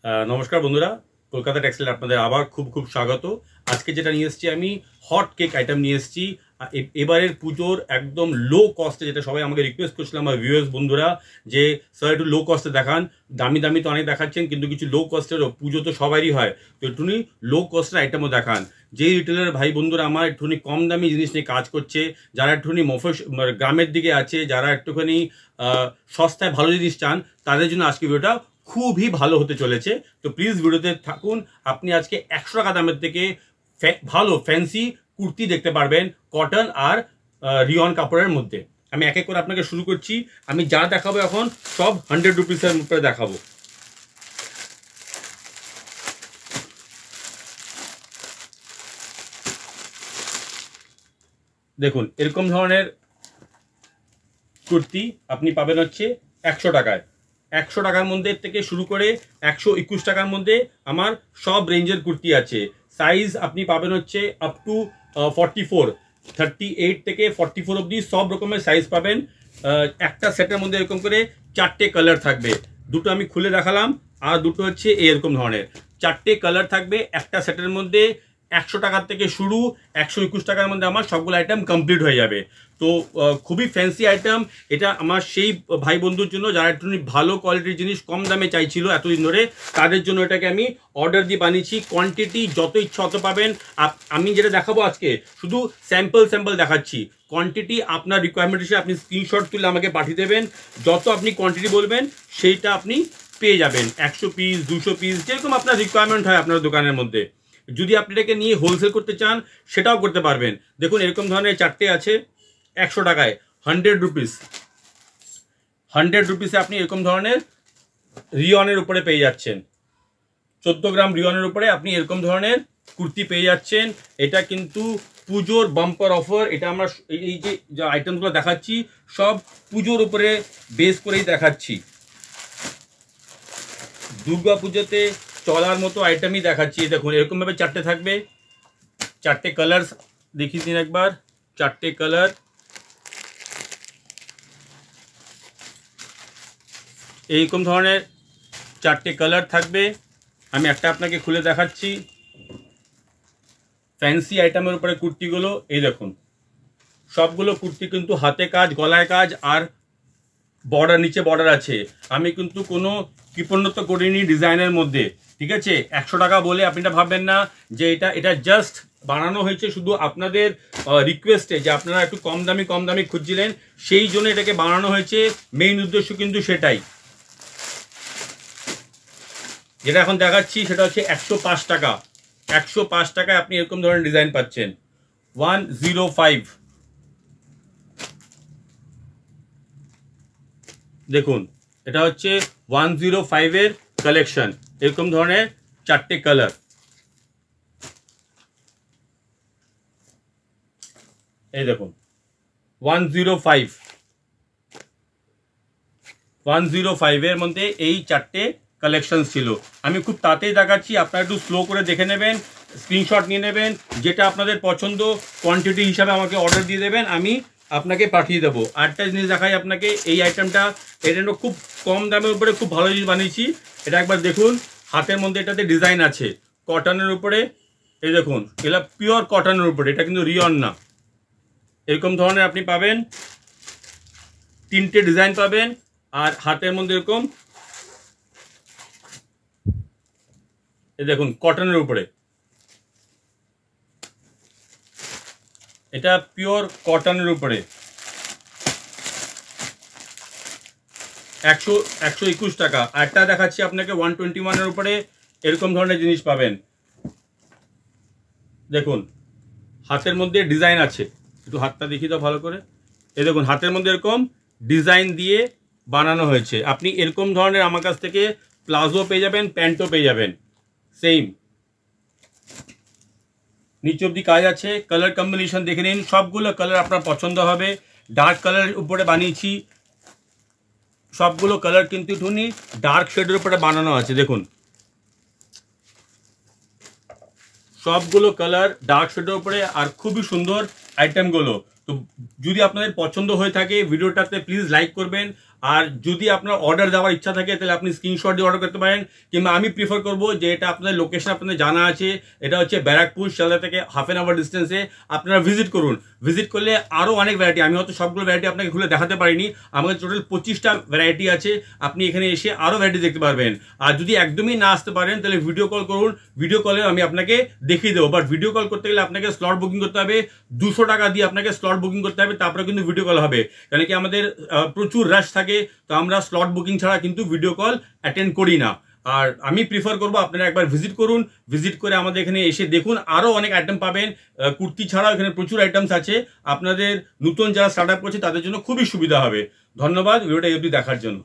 নমস্কার বন্ধুরা, কলকাতা টেক্সটাইল আপনাদের আবার খুব খুব স্বাগত। আজকে যেটা নিয়ে এসেছি আমি হট কেক আইটেম নিয়ে এসেছি। এবারের পুজোর একদম লো কস্টে, যেটা সবাই আমাকে রিকোয়েস্ট করছিলাম আমার ভিউয়ার্স বন্ধুরা, যে স্যার একটু লো কস্টে দেখান। দামি দামি তো অনেক দেখাচ্ছেন, কিন্তু কিছু লো কস্টেরও পুজো তো সবারই হয়, তো একটুখানি লো কস্টের আইটেমও দেখান। যেই রিটেলার ভাই বন্ধুরা আমার একটুখানি কম দামি জিনিস নিয়ে কাজ করছে, যারা একটুখানি গ্রামের দিকে আছে, যারা একটুখানি সস্তায় ভালো জিনিস চান, তাদের জন্য আজকে ভিডিওটা খুবই ভালো হতে চলেছে। তো প্লিজ ভিডিওতে থাকুন। আপনি আজকে 100 টাকা দামের থেকে ভালো ফ্যান্সি কুর্তি দেখতে পারবেন কটন আর রিয়ন কাপড়ের মধ্যে। আমি এক এক করে আপনাকে শুরু করছি। আমি যা দেখাবো এখন সব 100 রুপিসের উপরে দেখাবো। দেখুন, এরকম ধরনের কুর্তি আপনি পাবেন হচ্ছে 100 টাকায়। 100 টাকার মধ্যে থেকে শুরু করে 121 টাকার মধ্যে আমার সব রেঞ্জের কুর্তি আছে। সাইজ আপনি পাবেন হচ্ছে আপ টু 44, 38 থেকে 44 অবধি সব রকমের সাইজ পাবেন। একটা সেটের মধ্যে এরকম করে 4টে কালার থাকবে। দুটো আমি খুলে দেখালাম, আর দুটো হচ্ছে এরকম ধরনের 4টে কালার থাকবে একটা সেটের মধ্যে। 100 টাকার থেকে শুরু, 121 টাকার মধ্যে আমার সবগুলো আইটেম কমপ্লিট হয়ে যাবে। তো খুবই ফ্যান্সি আইটেম এটা আমার সেই ভাই বন্ধুর জন্য যারা একটু ভালো কোয়ালিটির জিনিস কম দামে চাইছিল এতদিন ধরে, তাদের জন্য এটাকে আমি অর্ডার দিয়ে বানিয়েছি। কোয়ান্টিটি যত ইচ্ছা অত পাবেন। আমি যেটা দেখাবো আজকে শুধু স্যাম্পল দেখাচ্ছি। কোয়ান্টিটি আপনার রিকোয়ারমেন্ট হিসেবে আপনি স্ক্রিনশট তুলে আমাকে পাঠিয়ে দেবেন। যত আপনি কোয়ান্টিটি বলবেন সেইটা আপনি পেয়ে যাবেন। 100 পিস, 200 পিস, যেরকম আপনার রিকোয়ারমেন্ট হয় আপনার দোকানের মধ্যে। যদি আপনি এটাকে নিয়ে হোলসেল করতে চান সেটাও করতে পারবেন। দেখুন, এরকম ধরনের 4টে আছে 100 টাকায়, 100 রুপিস। 100 রুপিসে আপনি এরকম ধরনের রিয়নের উপরে পেয়ে যাচ্ছেন। 14 গ্রাম রিয়নের উপরে আপনি এরকম ধরনের কুর্তি পেয়ে যাচ্ছেন। এটা কিন্তু পুজোর বাম্পার অফার। এটা আমরা এই যে আইটেমগুলো দেখাচ্ছি সব পুজোর উপরে বেস করেই দেখাচ্ছি। দুর্গা পুজোতে চলার মতো আইটেমই দেখাচ্ছি। দেখুন, এরকমভাবে 4টে থাকবে। 4টে কালার দেখিয়ে দিন একবার। 4টে কালার, এইরকম ধরনের 4টে কালার থাকবে। আমি একটা আপনাকে খুলে দেখাচ্ছি। ফ্যান্সি আইটেমের উপরে কুর্তিগুলো এই দেখুন, সবগুলো কুর্তি কিন্তু হাতে কাজ, গলায় কাজ, আর বর্ডার, নিচে বর্ডার আছে। আমি কিন্তু কোনো কৃপণত্ব করিনি ডিজাইনের মধ্যে, ঠিক আছে? 100 টাকা বলে আপনি এটা ভাববেন না যে এটা জাস্ট বানানো হয়েছে শুধু আপনাদের রিকোয়েস্টে, যে আপনারা একটু কম দামি খুঁজছিলেন, সেই জন্য এটাকে বানানো হয়েছে। মেইন উদ্দেশ্য কিন্তু সেটাই। যেটা এখন দেখাচ্ছি সেটা হচ্ছে 105 টাকা। 105 টাকায় আপনি এরকম ধরনের ডিজাইন পাচ্ছেন। 105। দেখুন, এটা হচ্ছে 105 এর কালেকশন। এরকম ধরনের 4টে কালার। এই দেখুন 105 এর মধ্যে এই 4টে কালেকশন ছিল। আমি খুব তাড়াতাড়ি দেখাচ্ছি, আপনারা একটু স্লো করে দেখে নেবেন, স্ক্রিনশট নিয়ে নেবেন। যেটা আপনাদের পছন্দ কোয়ান্টিটি হিসাবে আমাকে অর্ডার দিয়ে দেবেন, আমি আপনাকে পাঠিয়ে দেবো। আরেকটা জিনিস দেখাই আপনাকে, এই আইটেমটা খুব কম দামের উপরে খুব ভালো জিনিস বানিয়েছি। এটা একবার দেখুন, হাতের মধ্যে এটাতে ডিজাইন আছে কটনের উপরে। এই দেখুন, এটা পিওর কটনের উপরে, এটা কিন্তু রিয়ন না। এরকম ধরনের আপনি পাবেন, 3টে ডিজাইন পাবেন, আর হাতের মধ্যে এরকম এই দেখুন কটনের উপরে। এটা পিওর কটনের উপরে 121 টাকা। আরটা দেখাচ্ছি আপনাকে 121 এর উপরে এরকম ধরনের জিনিস পাবেন। দেখুন, হাতের মধ্যে ডিজাইন আছে, একটু হাতটা দেখিয়ে দাও ভালো করে। এই দেখুন, হাতের মধ্যে এরকম ডিজাইন দিয়ে বানানো হয়েছে। আপনি এরকম ধরনের আমার কাছ থেকে প্লাজো পেয়ে যাবেন, প্যান্টও পেয়ে যাবেন সেম। নিচে অব্দি কাজ আছে। কালার কম্বিনেশন দেখে নিন, সবগুলো কালার আপনার পছন্দ হবে। ডার্ক কালারের উপরে বানিয়েছি, সবগুলো কালার কিন্তু একটুখানি ডার্ক শেডের উপরে বানানো আছে। দেখুন, সবগুলো কালার ডার্ক শেডের উপরে, আর খুবই সুন্দর আইটেমগুলো। তো যদি আপনাদের পছন্দ হয়ে থাকে ভিডিওটাতে প্লিজ লাইক করবেন, আর যদি আপনার অর্ডার দেওয়ার ইচ্ছা থাকে তাহলে আপনি স্ক্রিনশট দিয়ে অর্ডার করতে পারেন, কিংবা আমি প্রিফার করবো যে এটা আপনাদের লোকেশন আপনাদের জানা আছে, এটা হচ্ছে ব্যারাকপুর, শিয়ালদা থেকে ½ আওয়ার ডিস্টেন্সে। আপনারা ভিজিট করুন, ভিজিট করলে আরও অনেক ভ্যারাইটি, আমি হয়তো সবগুলো ভ্যারাইটি আপনাকে খুলে দেখাতে পারিনি, আমাদের টোটাল 25টা ভ্যারাইটি আছে, আপনি এখানে এসে আরও ভ্যারাইটি দেখতে পারবেন। আর যদি একদমই না আসতে পারেন তাহলে ভিডিও কল করুন, ভিডিও কলে আমি আপনাকে দেখিয়ে দেবো। বাট ভিডিও কল করতে গেলে আপনাকে স্লট বুকিং করতে হবে, 200 টাকা দিয়ে আপনাকে স্লট বুকিং করতে হবে, তারপরে কিন্তু ভিডিও কল হবে। কেন কি আমাদের প্রচুর রাশ থাকে, তো আমরা স্লট বুকিং ছাড়া কিন্তু ভিডিও কল অ্যাটেন্ড করি না। আর আমি প্রিফার করবো আপনারা একবার ভিজিট করুন, ভিজিট করে আমাদের এখানে এসে দেখুন, আরও অনেক আইটেম পাবেন। কুর্তি ছাড়াও এখানে প্রচুর আইটেমস আছে, আপনাদের নতুন যারা স্টার্ট আপ করছে তাদের জন্য খুবই সুবিধা হবে। ধন্যবাদ ভিডিওটা এই অবধি দেখার জন্য।